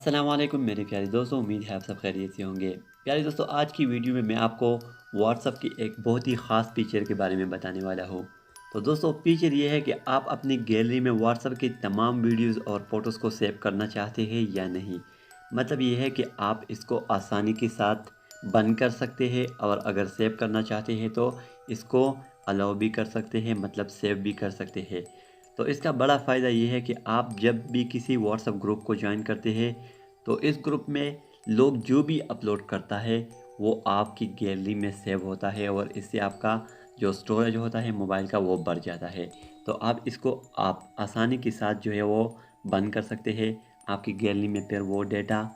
अस्सलाम वालेकुम मेरे प्यारे दोस्तों, उम्मीद है आप सब खैरियत से होंगे। प्यारे दोस्तों, आज की वीडियो में मैं आपको व्हाट्सअप की एक बहुत ही ख़ास फीचर के बारे में बताने वाला हूँ। तो दोस्तों, फीचर ये है कि आप अपनी गैलरी में व्हाट्सअप की तमाम वीडियोस और फ़ोटोज़ को सेव करना चाहते हैं या नहीं। मतलब ये है कि आप इसको आसानी के साथ बंद कर सकते हैं और अगर सेव करना चाहते हैं तो इसको अलाउ भी कर सकते हैं, मतलब सेव भी कर सकते हैं। तो इसका बड़ा फ़ायदा ये है कि आप जब भी किसी व्हाट्सएप ग्रुप को ज्वाइन करते हैं तो इस ग्रुप में लोग जो भी अपलोड करता है वो आपकी गैलरी में सेव होता है और इससे आपका जो स्टोरेज होता है मोबाइल का वो बढ़ जाता है। तो आप आसानी के साथ जो है वो बंद कर सकते हैं। आपकी गैलरी में फिर वो डेटा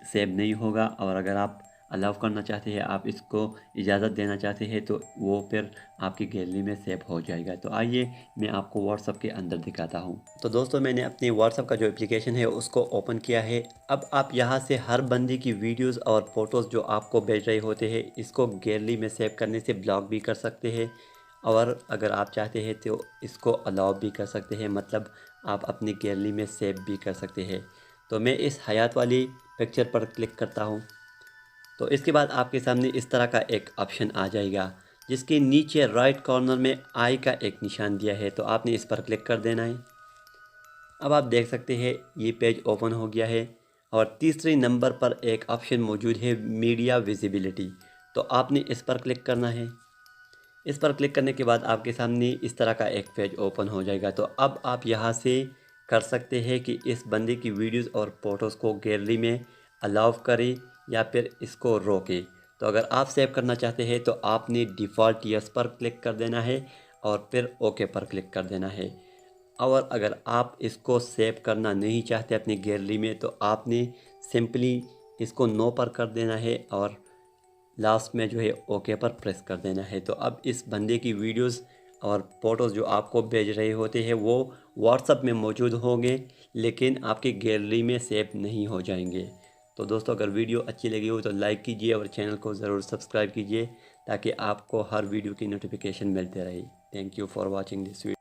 सेव नहीं होगा और अगर आप अलाउ करना चाहते हैं, आप इसको इजाज़त देना चाहते हैं तो वो फिर आपकी गैलरी में सेव हो जाएगा। तो आइए मैं आपको व्हाट्सएप के अंदर दिखाता हूँ। तो दोस्तों, मैंने अपने व्हाट्सएप का जो एप्लीकेशन है उसको ओपन किया है। अब आप यहाँ से हर बंदे की वीडियोस और फ़ोटोज़ जो आपको भेज रहे होते हैं इसको गैलरी में सेव करने से ब्लॉक भी कर सकते हैं और अगर आप चाहते हैं तो इसको अलाउ भी कर सकते हैं, मतलब आप अपनी गैलरी में सेव भी कर सकते हैं। तो मैं इस हयात वाली पिक्चर पर क्लिक करता हूँ। तो इसके बाद आपके सामने इस तरह का एक ऑप्शन आ जाएगा जिसके नीचे राइट कॉर्नर में आई का एक निशान दिया है, तो आपने इस पर क्लिक कर देना है। अब आप देख सकते हैं ये पेज ओपन हो गया है और तीसरे नंबर पर एक ऑप्शन मौजूद है मीडिया विजिबिलिटी, तो आपने इस पर क्लिक करना है। इस पर क्लिक करने के बाद आपके सामने इस तरह का एक पेज ओपन हो जाएगा। तो अब आप यहाँ से कर सकते हैं कि इस बंदे की वीडियोस और फोटोज़ को गैलरी में अलाउ करें या फिर इसको रोकें। तो अगर आप सेव करना चाहते हैं तो आपने डिफ़ॉल्ट यस पर क्लिक कर देना है और फिर ओके पर क्लिक कर देना है। और अगर आप इसको सेव करना नहीं चाहते अपनी गैलरी में तो आपने सिंपली इसको नो पर कर देना है और लास्ट में जो है ओके पर प्रेस कर देना है। तो अब इस बंदे की वीडियोस और फ़ोटोज़ जो आपको भेज रहे होते हैं वो व्हाट्सएप में मौजूद होंगे लेकिन आपकी गैलरी में सेव नहीं हो जाएंगे। तो दोस्तों, अगर वीडियो अच्छी लगी हो तो लाइक कीजिए और चैनल को ज़रूर सब्सक्राइब कीजिए ताकि आपको हर वीडियो की नोटिफिकेशन मिलते रहे। Thank you for watching this video.